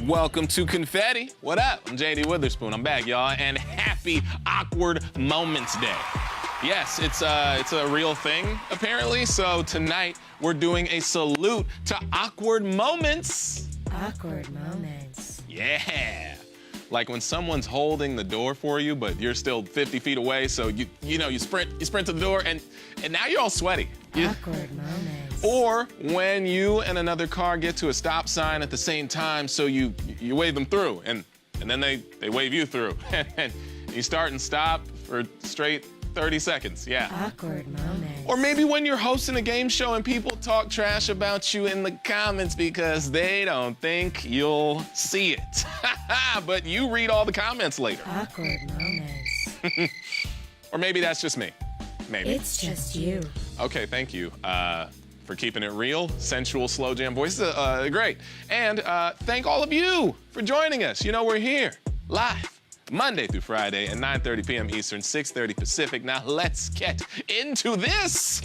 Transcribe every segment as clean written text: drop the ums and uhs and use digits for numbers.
Welcome to Confetti. What up? I'm JD Witherspoon. I'm back, y'all, and happy Awkward Moments Day. Yes, it's a real thing, apparently. So tonight, we're doing a salute to awkward moments. Awkward moments. Yeah. Like when someone's holding the door for you, but you're still 50 feet away, so you sprint to the door, and now you're all sweaty. Awkward moments. Or when you and another car get to a stop sign at the same time, so you wave them through, and then they wave you through, and you start and stop for straight 30 seconds, yeah. Awkward moments. Or maybe when you're hosting a game show and people talk trash about you in the comments because they don't think you'll see it. But you read all the comments later. Awkward moments. Or maybe that's just me. Maybe. It's just you. Okay, thank you for keeping it real. Sensual, slow jam voices, great. And thank all of you for joining us. You know, we're here live Monday through Friday at 9:30 p.m. Eastern, 6:30 Pacific. Now let's get into this.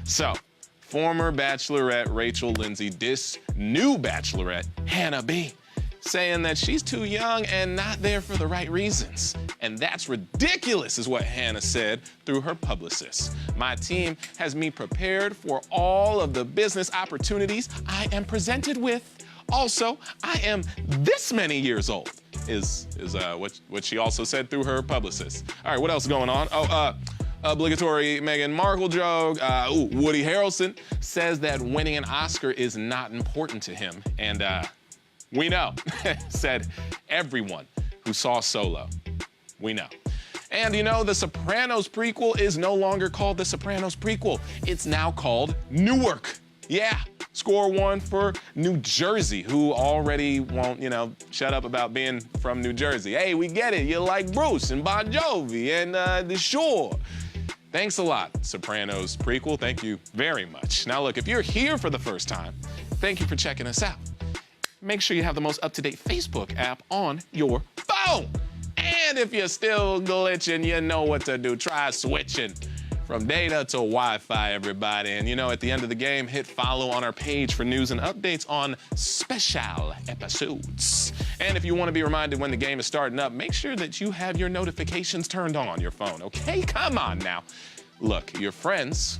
So, former Bachelorette Rachel Lindsay dissed new Bachelorette Hannah B, saying that she's too young and not there for the right reasons. And that's ridiculous, is what Hannah said through her publicist. My team has me prepared for all of the business opportunities I am presented with. Also, I am this many years old, is what she also said through her publicist. All right, what else is going on? Oh, obligatory Meghan Markle joke. Woody Harrelson says that winning an Oscar is not important to him. And we know, said everyone who saw Solo. We know. And you know, the Sopranos prequel is no longer called the Sopranos prequel. It's now called Newark. Yeah, score one for New Jersey, who already won't, shut up about being from New Jersey. Hey, we get it. You like Bruce and Bon Jovi and The Shore. Thanks a lot, Sopranos prequel. Thank you very much. Now, look, if you're here for the first time, thank you for checking us out. Make sure you have the most up-to-date Facebook app on your phone. And if you're still glitching, you know what to do. Try switching from data to Wi-Fi, everybody. And at the end of the game, hit follow on our page for news and updates on special episodes. And if you want to be reminded when the game is starting up, make sure that you have your notifications turned on your phone, okay? Come on now. Look, your friends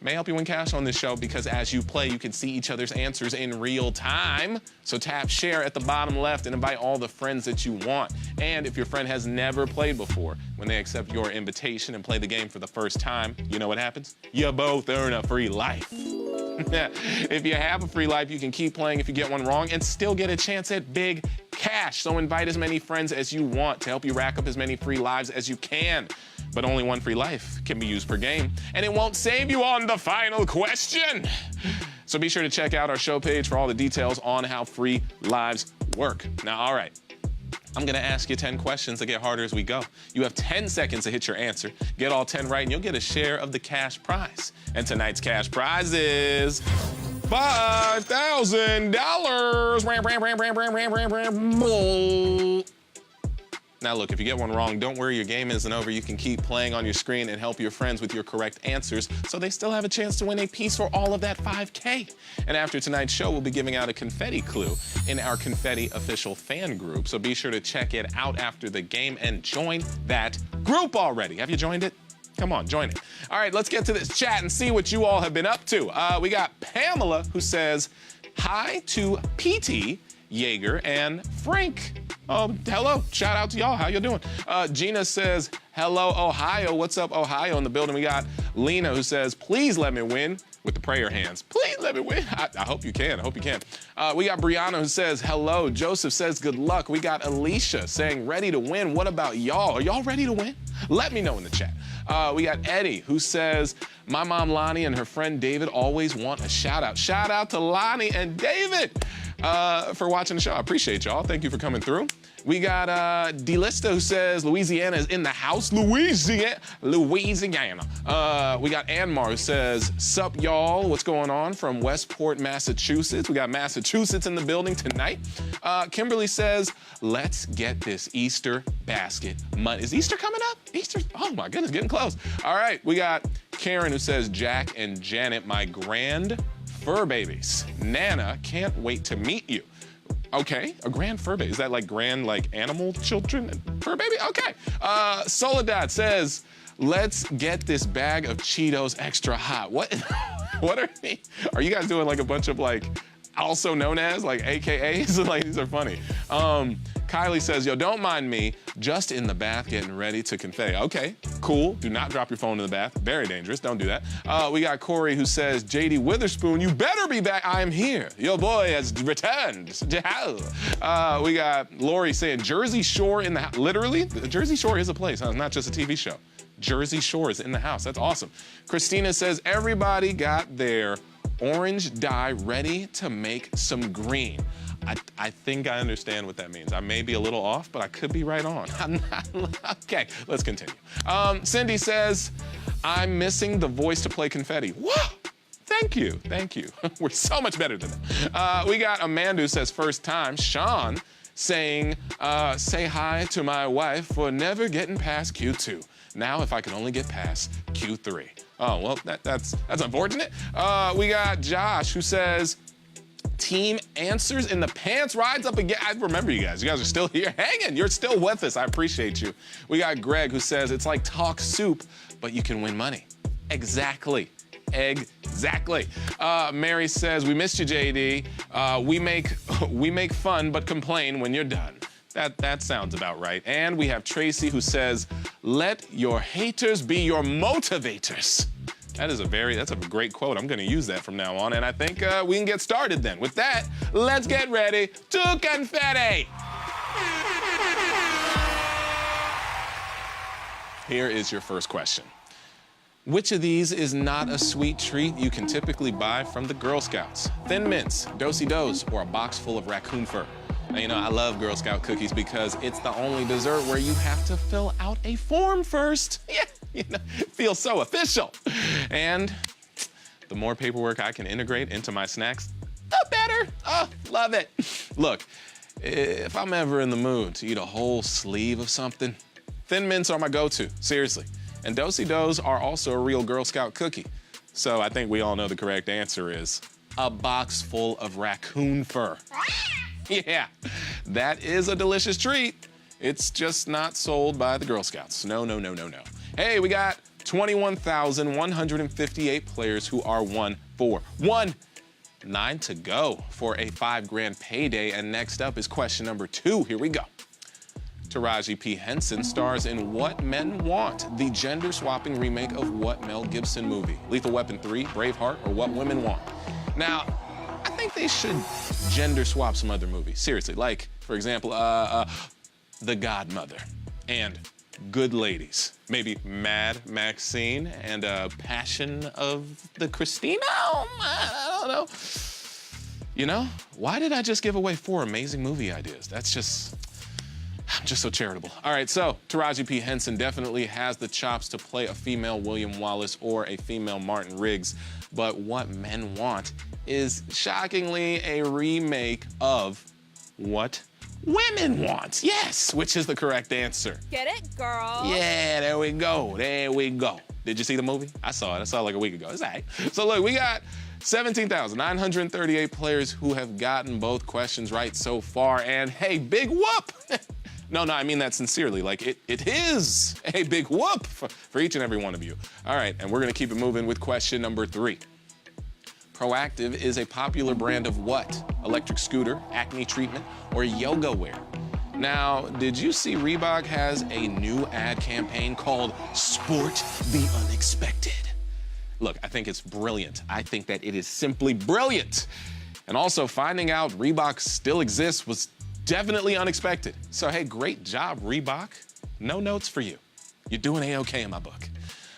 may help you win cash on this show because as you play, you can see each other's answers in real time. So tap share at the bottom left and invite all the friends that you want. And if your friend has never played before, when they accept your invitation and play the game for the first time, you know what happens? You both earn a free life. If you have a free life, you can keep playing if you get one wrong and still get a chance at big cash. So invite as many friends as you want to help you rack up as many free lives as you can. But only one free life can be used per game, and it won't save you on the final question. So be sure to check out our show page for all the details on how free lives work. Now, all right, I'm gonna ask you 10 questions that get harder as we go. You have 10 seconds to hit your answer. Get all 10 right, and you'll get a share of the cash prize. And tonight's cash prize is $5,000. Now look, if you get one wrong, don't worry, your game isn't over. You can keep playing on your screen and help your friends with your correct answers so they still have a chance to win a piece for all of that $5K. And after tonight's show, we'll be giving out a confetti clue in our Confetti official fan group. So be sure to check it out after the game and join that group already. Have you joined it? Come on, join it. All right, let's get to this chat and see what you all have been up to. We got Pamela who says, hi to PT, Jaeger, and Frank. Hello, shout out to y'all, how you doing? Gina says, hello, Ohio. What's up, Ohio? In the building, we got Lena who says, please let me win, with the prayer hands. Please let me win. I hope you can, we got Brianna who says, hello. Joseph says, good luck. We got Alicia saying, ready to win. What about y'all? Are y'all ready to win? Let me know in the chat. We got Eddie who says, my mom Lonnie and her friend David always want a shout out. Shout out to Lonnie and David for watching the show. I appreciate y'all. Thank you for coming through. We got D-Lista who says Louisiana is in the house. Louisiana. We got Anmar who says, sup y'all, what's going on from Westport, Massachusetts. We got Massachusetts in the building tonight. Kimberly says, let's get this Easter basket money. Is Easter coming up? Easter, oh my goodness, getting close. All right, we got Karen who says, Jack and Janet, my grand fur babies. Nana, can't wait to meet you. Okay, a grand fur baby. Is that like grand, like animal children? Fur baby? Okay. Soledad says, let's get this bag of Cheetos extra hot. What? What are you guys doing like a bunch of like, also known as like AKAs? Like these are funny. Kylie says, yo, don't mind me, just in the bath getting ready to confetti. Okay, cool. Do not drop your phone in the bath. Very dangerous. Don't do that. We got Corey who says, JD Witherspoon, you better be back. I am here. Your boy has returned. We got Lori saying, Jersey Shore in the house. Literally, Jersey Shore is a place, huh? It's not just a TV show. Jersey Shore is in the house. That's awesome. Christina says, everybody got their orange dye ready to make some green. I think I understand what that means. I may be a little off, but I could be right on. Okay, let's continue. Cindy says, I'm missing the voice to play confetti. Whoa! Thank you. We're so much better than that. We got Amanda who says first time. Sean saying, say hi to my wife for never getting past Q2. Now if I can only get past Q3. Oh, well, that's unfortunate. We got Josh who says, team answers in the pants rides up again. I remember you guys. You guys are still here hanging. You're still with us. I appreciate you. We got Greg who says, it's like talk soup, but you can win money. Exactly. Exactly. Mary says, we missed you, JD. We make fun but complain when you're done. That sounds about right. And we have Tracy who says, let your haters be your motivators. That's a great quote. I'm gonna use that from now on, and I think we can get started then. With that, let's get ready to confetti. Here is your first question. Which of these is not a sweet treat you can typically buy from the Girl Scouts? Thin Mints, Do-si-dos, or a box full of raccoon fur? Now, you know, I love Girl Scout cookies because it's the only dessert where you have to fill out a form first. Yeah, you know, it feels so official. And the more paperwork I can integrate into my snacks, the better. Oh, love it. Look, if I'm ever in the mood to eat a whole sleeve of something, Thin Mints are my go-to, seriously. And Do-si-dos are also a real Girl Scout cookie. So I think we all know the correct answer is a box full of raccoon fur. Yeah, that is a delicious treat. It's just not sold by the Girl Scouts. No, no, no, no, no. Hey, we got 21,158 players who are 1 for 1. 9 to go for a $5,000 payday. And next up is question number 2. Here we go. Taraji P. Henson stars in What Men Want, the gender-swapping remake of what Mel Gibson movie? Lethal Weapon 3, Braveheart, or What Women Want? Now, I think they should gender swap some other movies. Seriously, like, for example, The Godmother and Good Ladies. Maybe Mad Maxine and Passion of the Christina? I don't know. You know, why did I just give away 4 amazing movie ideas? I'm just so charitable. All right, so Taraji P. Henson definitely has the chops to play a female William Wallace or a female Martin Riggs, but What Men Want is shockingly a remake of What Women Want. Yes, which is the correct answer. Get it, girl? Yeah, there we go, there we go. Did you see the movie? I saw it like a week ago. It's all right. So look, we got 17,938 players who have gotten both questions right so far, and hey, big whoop! No, I mean that sincerely. Like, it is a big whoop for each and every one of you. All right, and we're gonna keep it moving with question number 3. Proactive is a popular brand of what? Electric scooter, acne treatment, or yoga wear? Now, did you see Reebok has a new ad campaign called Sport the Unexpected? Look, I think it's brilliant. I think that it is simply brilliant. And also, finding out Reebok still exists was definitely unexpected. So, hey, great job, Reebok. No notes for you. You're doing A-okay in my book.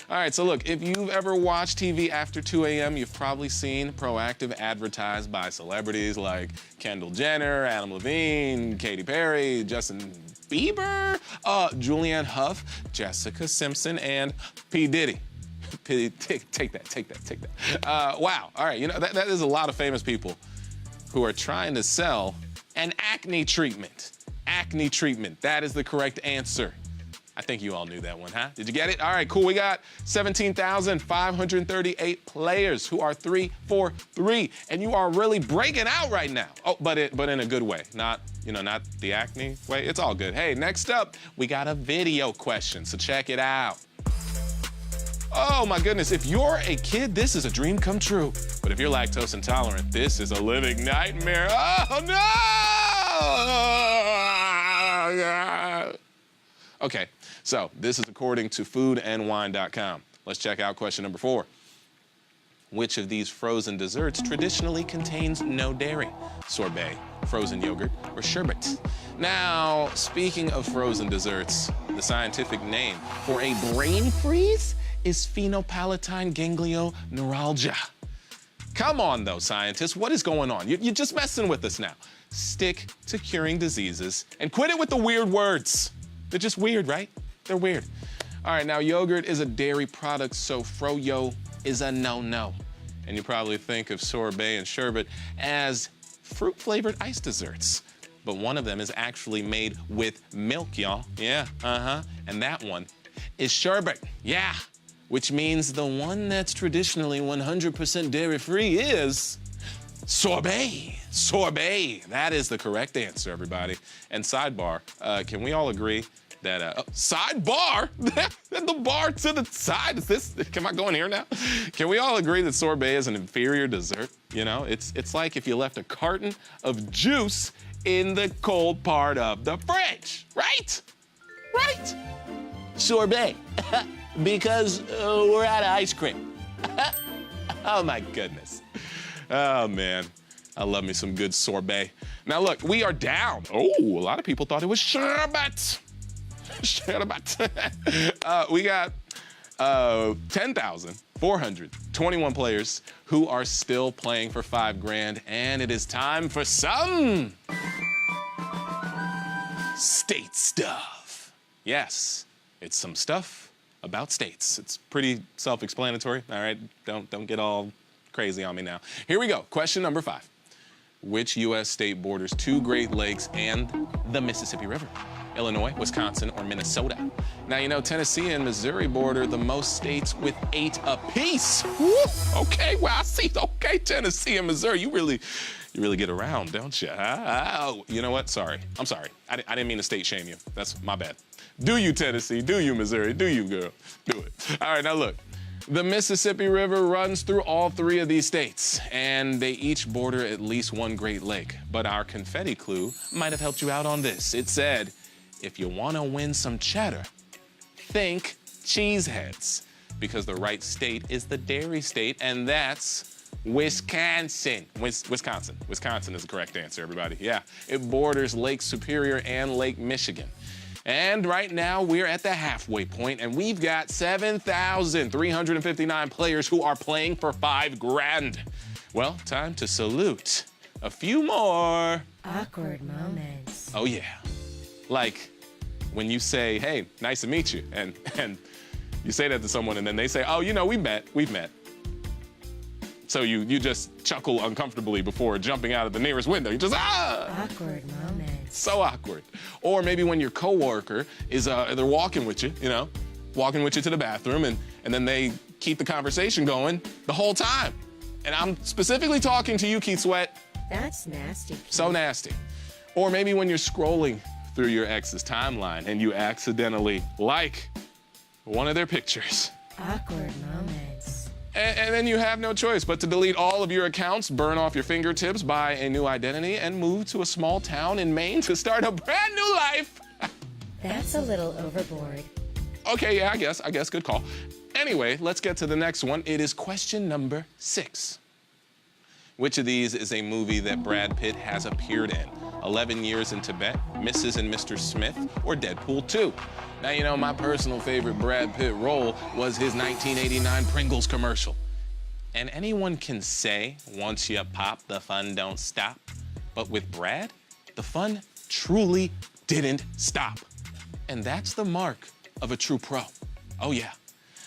All right, so look, if you've ever watched TV after 2 a.m., you've probably seen Proactive advertised by celebrities like Kendall Jenner, Adam Levine, Katy Perry, Justin Bieber, Julianne Hough, Jessica Simpson, and P. Diddy. Take that. Wow, all right, you know, that is a lot of famous people who are trying to sell an acne treatment. Acne treatment, that is the correct answer. I think you all knew that one, huh? Did you get it? All right, cool. We got 17,538 players who are 3 for 3, and you are really breaking out right now. Oh, but in a good way, not the acne way. It's all good. Hey, next up, we got a video question, so check it out. Oh my goodness, if you're a kid, this is a dream come true. But if you're lactose intolerant, this is a living nightmare. Oh no! Okay, so this is according to foodandwine.com. Let's check out question number 4. Which of these frozen desserts traditionally contains no dairy? Sorbet, frozen yogurt, or sherbet? Now, speaking of frozen desserts, the scientific name for a brain freeze is phenopalatine ganglioneuralgia. Come on, though, scientists, what is going on? You're just messing with us now. Stick to curing diseases and quit it with the weird words. They're just weird, right? They're weird. All right, now yogurt is a dairy product, so froyo is a no-no. And you probably think of sorbet and sherbet as fruit-flavored ice desserts. But one of them is actually made with milk, y'all. Yeah, And that one is sherbet. Yeah. Which means the one that's traditionally 100% dairy-free is sorbet. Sorbet. That is the correct answer, everybody. And sidebar, can we all agree that sidebar, the bar to the side. Am I going here now? Can we all agree that sorbet is an inferior dessert? You know, it's like if you left a carton of juice in the cold part of the fridge, right? Right? Sorbet, because we're out of ice cream. Oh my goodness. Oh man, I love me some good sorbet. Now look, we are down. Oh, a lot of people thought it was sherbet. Sherbet. We got 10,421 players who are still playing for $5,000, and it is time for some state stuff. Yes, it's some stuff about states. It's pretty self-explanatory. All right, don't get all crazy on me now. Here we go. Question number 5. Which U.S. state borders 2 Great Lakes and the Mississippi River? Illinois, Wisconsin, or Minnesota? Now, you know, Tennessee and Missouri border the most states with 8 apiece. Woo! Okay, well, I see. Okay, Tennessee and Missouri, you really get around, don't you? Oh, you know what? Sorry. I'm sorry. I didn't mean to state shame you. That's my bad. Do you, Tennessee? Do you, Missouri? Do you, girl? Do it. All right, now look. The Mississippi River runs through all 3 of these states, and they each border at least 1 Great Lake. But our confetti clue might have helped you out on this. It said, if you want to win some cheddar, think cheeseheads. Because the right state is the dairy state, and that's Wisconsin. Wisconsin. Wisconsin is the correct answer, everybody. Yeah, it borders Lake Superior and Lake Michigan. And right now, we're at the halfway point, and we've got 7,359 players who are playing for $5,000. Well, time to salute a few more Awkward moments. Oh, yeah. Like when you say, hey, nice to meet you, and you say that to someone, and then they say, oh, you know, we've met. So you just chuckle uncomfortably before jumping out of the nearest window. You just, Awkward moments. So awkward. Or maybe when your coworker is, they're walking with you, you know, walking with you to the bathroom, and then they keep the conversation going the whole time. And I'm specifically talking to you, Keith Sweat. That's nasty, Keith. So nasty. Or maybe when you're scrolling through your ex's timeline and you accidentally like one of their pictures. Awkward moments. And then you have no choice but to delete all of your accounts, burn off your fingertips, buy a new identity, and move to a small town in Maine to start a brand new life. That's a little overboard. Okay, yeah, I guess, good call. Anyway, let's get to the next one. It is question number 6. Which of these is a movie that Brad Pitt has appeared in? 11 Years in Tibet, Mrs. and Mr. Smith, or Deadpool 2? Now, you know, my personal favorite Brad Pitt role was his 1989 Pringles commercial. And anyone can say, once you pop, the fun don't stop. But with Brad, the fun truly didn't stop. And that's the mark of a true pro. Oh, yeah.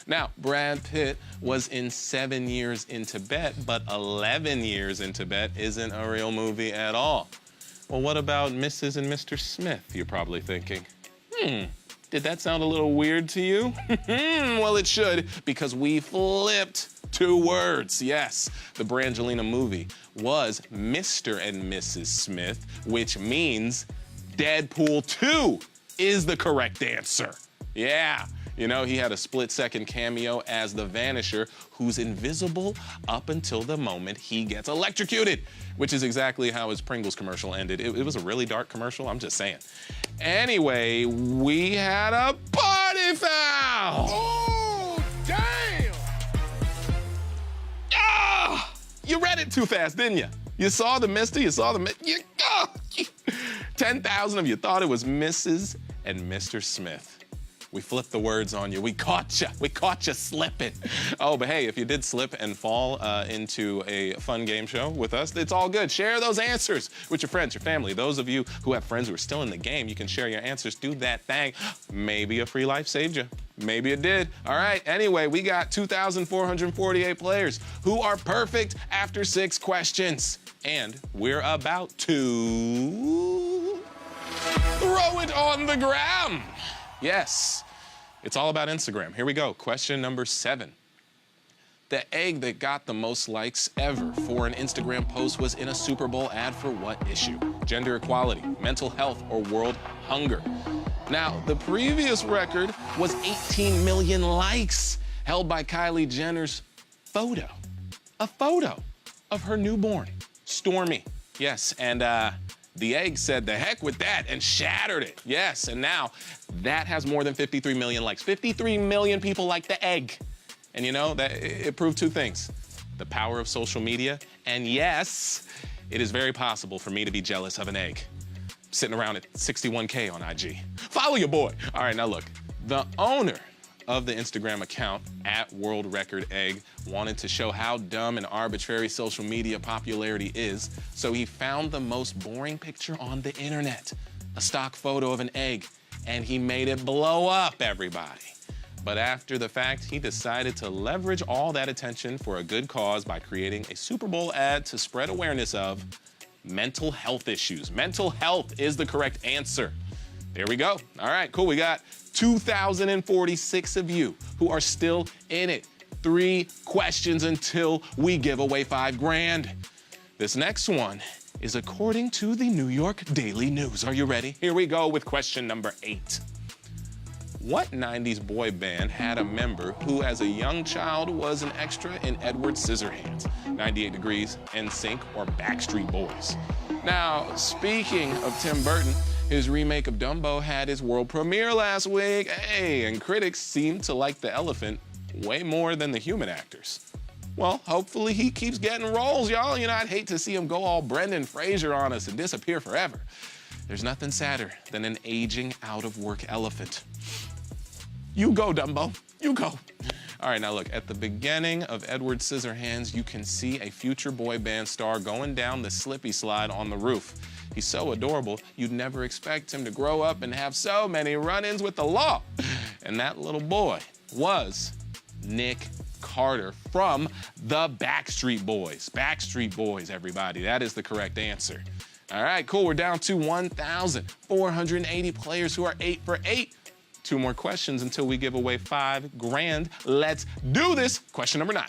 Now, Brad Pitt was in 7 Years in Tibet, but 11 Years in Tibet isn't a real movie at all. Well, what about Mrs. and Mr. Smith, you're probably thinking? Did that sound a little weird to you? Well, it should, because we flipped 2 words. Yes, the Brangelina movie was Mr. and Mrs. Smith, which means Deadpool 2 is the correct answer. Yeah. You know, he had a split-second cameo as the Vanisher, who's invisible up until the moment he gets electrocuted, which is exactly how his Pringles commercial ended. It was a really dark commercial, I'm just saying. Anyway, we had a party foul! Oh, damn! Ah! You read it too fast, didn't you? You saw the mister, you saw the 10,000 of you thought it was Mrs. and Mr. Smith. We flipped the words on you. We caught you slipping. Oh, but hey, if you did slip and fall into a fun game show with us, it's all good. Share those answers with your friends, your family. Those of you who have friends who are still in the game, you can share your answers. Do that thing. Maybe a free life saved you. Maybe it did. All right, anyway, we got 2,448 players who are perfect after 6 questions. And we're about to throw it on the gram. Yes, it's all about Instagram. Here we go. Question number 7. The egg that got the most likes ever for an Instagram post was in a Super Bowl ad for what issue? Gender equality, mental health, or world hunger? Now, the previous record was 18 million likes, held by Kylie Jenner's photo. A photo of her newborn, Stormy. Yes, and the egg said the heck with that and shattered it. Yes, and now that has more than 53 million likes. 53 million people like the egg. And you know, that it proved two things: the power of social media, and yes, it is very possible for me to be jealous of an egg. Sitting around at 61K on IG. Follow your boy. All right, now look, the owner of the Instagram account @WorldRecordEgg wanted to show how dumb and arbitrary social media popularity is, so he found the most boring picture on the internet, a stock photo of an egg, and he made it blow up, everybody. But after the fact, he decided to leverage all that attention for a good cause by creating a Super Bowl ad to spread awareness of mental health issues. Mental health is the correct answer. There we go. All right, cool. We got 2,046 of you who are still in it. 3 questions until we give away $5,000. This next one is according to the New York Daily News. Are you ready? Here we go with question number 8. What 90s boy band had a member who, as a young child, was an extra in Edward Scissorhands, 98 Degrees, NSYNC, or Backstreet Boys? Now, speaking of Tim Burton, his remake of Dumbo had its world premiere last week. Hey, and critics seem to like the elephant way more than the human actors. Well, hopefully he keeps getting roles, y'all. You know, I'd hate to see him go all Brendan Fraser on us and disappear forever. There's nothing sadder than an aging out-of-work elephant. You go, Dumbo. You go. All right, now look, at the beginning of Edward Scissorhands, you can see a future boy band star going down the slippy slide on the roof. He's so adorable, you'd never expect him to grow up and have so many run-ins with the law. And that little boy was Nick Carter from the Backstreet Boys. Backstreet Boys, everybody. That is the correct answer. All right, cool. We're down to 1,480 players who are 8 for 8. 2 more questions until we give away $5,000. Let's do this. Question number 9.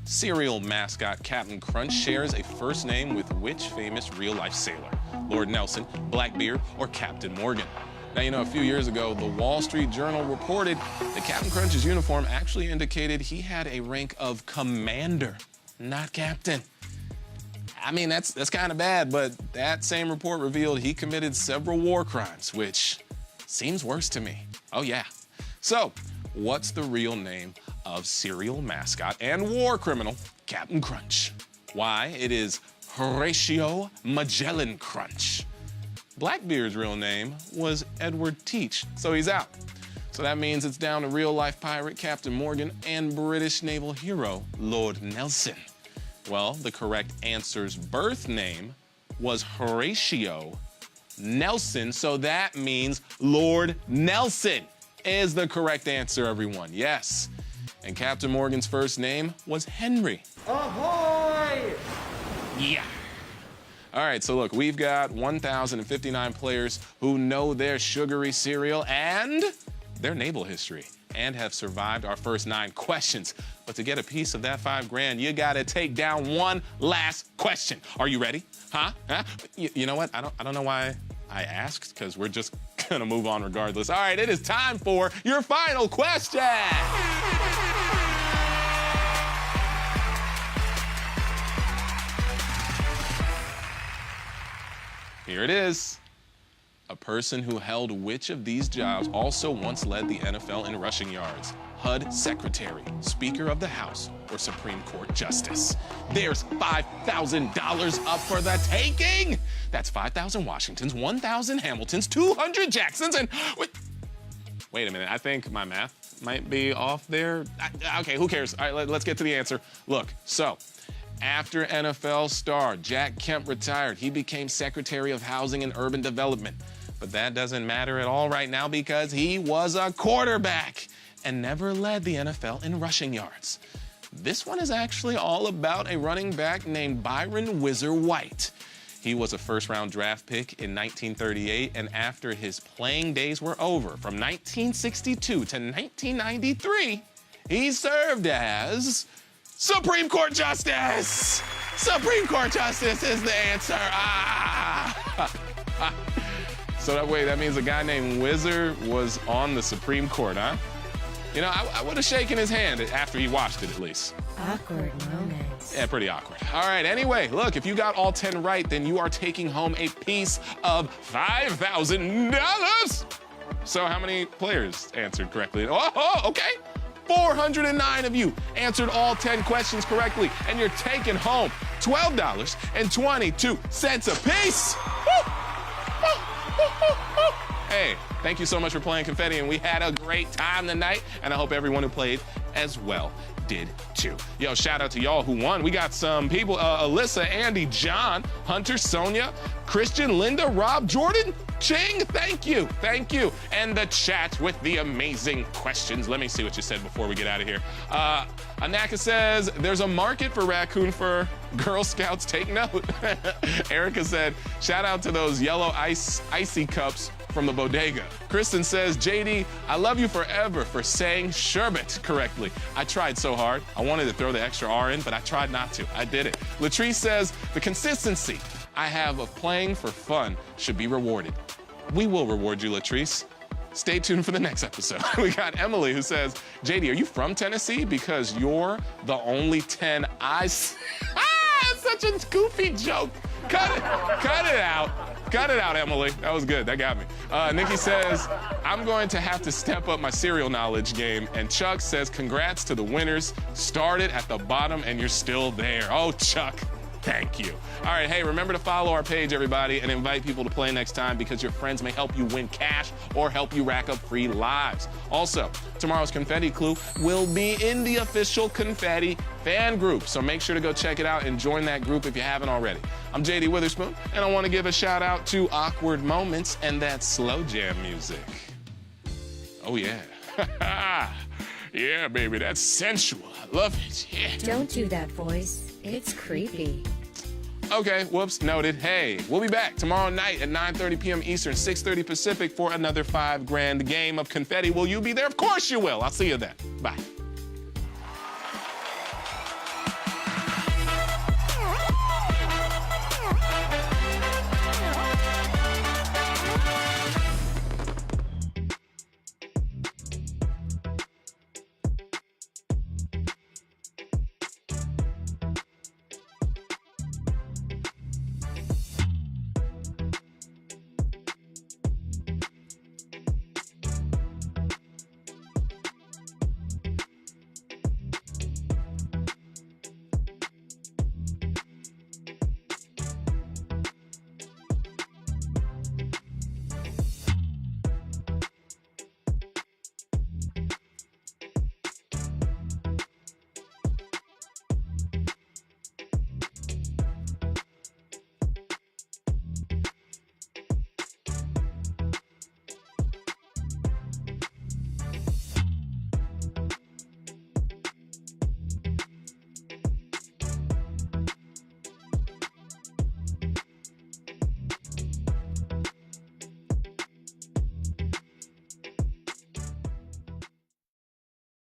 Cereal mascot Captain Crunch shares a first name with which famous real-life sailor? Lord Nelson, Blackbeard, or Captain Morgan? Now, you know, a few years ago, the Wall Street Journal reported that Captain Crunch's uniform actually indicated he had a rank of commander, not captain. I mean, that's kind of bad, but that same report revealed he committed several war crimes, which seems worse to me. Oh, yeah. So, what's the real name of cereal mascot and war criminal Captain Crunch? Why, it is Horatio Magellan Crunch. Blackbeard's real name was Edward Teach, so he's out. So that means it's down to real-life pirate Captain Morgan and British naval hero Lord Nelson. Well, the correct answer's birth name was Horatio Nelson, so that means Lord Nelson is the correct answer, everyone. Yes. And Captain Morgan's first name was Henry. Ahoy! Yeah. All right, so look, we've got 1,059 players who know their sugary cereal and their naval history and have survived our first 9 questions. But to get a piece of that $5,000, you gotta take down one last question. Are you ready? Huh? You know what? I don't know why I asked, because we're just gonna move on regardless. All right, it is time for your final question. Here it is. A person who held which of these jobs also once led the NFL in rushing yards? HUD Secretary, Speaker of the House, or Supreme Court Justice? There's $5,000 up for the taking. That's 5,000 Washingtons, 1,000 Hamiltons, 200 Jacksons, and... Wait a minute, I think my math might be off there. Okay, who cares? All right, let's get to the answer. Look, so... After NFL star Jack Kemp retired, he became Secretary of Housing and Urban Development. But that doesn't matter at all right now because he was a quarterback and never led the NFL in rushing yards. This one is actually all about a running back named Byron Whizzer White. He was a first-round draft pick in 1938, and after his playing days were over, from 1962 to 1993, he served as Supreme Court Justice! Supreme Court Justice is the answer. So that means a guy named Wizard was on the Supreme Court, huh? You know, I would have shaken his hand after he watched it, at least. Awkward moments. Yeah, pretty awkward. All right, anyway, look, if you got all 10 right, then you are taking home a piece of $5,000. So how many players answered correctly? Oh, okay. 409 of you answered all 10 questions correctly, and you're taking home $12.22 apiece. Hey, thank you so much for playing Confetti, and we had a great time tonight, and I hope everyone who played as well did too. Yo, shout out to y'all who won. We got some people, Alyssa, Andy, John, Hunter, Sonia, Christian, Linda, Rob, Jordan, Ching, thank you. And the chat with the amazing questions. Let me see what you said before we get out of here. Anaka says, there's a market for raccoon fur. Girl Scouts, take note. Erica said, shout out to those yellow icy cups from the bodega. Kristen says, JD, I love you forever for saying sherbet correctly. I tried so hard. I wanted to throw the extra R in, but I tried not to. I did it. Latrice says, the consistency I have of playing for fun should be rewarded. We will reward you, Latrice. Stay tuned for the next episode. We got Emily who says, JD, are you from Tennessee? Because you're the only 10 I see. It's such a goofy joke. Cut it out. Cut it out, Emily. That was good. That got me. Nikki says, I'm going to have to step up my cereal knowledge game. And Chuck says, congrats to the winners. Started at the bottom and you're still there. Oh, Chuck, thank you. All right, hey, remember to follow our page, everybody, and invite people to play next time because your friends may help you win cash or help you rack up free lives. Also, tomorrow's Confetti Clue will be in the official Confetti fan group, so make sure to go check it out and join that group if you haven't already. I'm JD Witherspoon, and I want to give a shout out to Awkward Moments and that slow jam music. Oh, yeah. Yeah, baby, that's sensual. I love it, yeah. Don't do that voice. It's creepy. Okay, whoops, noted. Hey, we'll be back tomorrow night at 9:30 p.m. Eastern, 6:30 Pacific for another $5 grand game of Confetti. Will you be there? Of course you will. I'll see you then. Bye.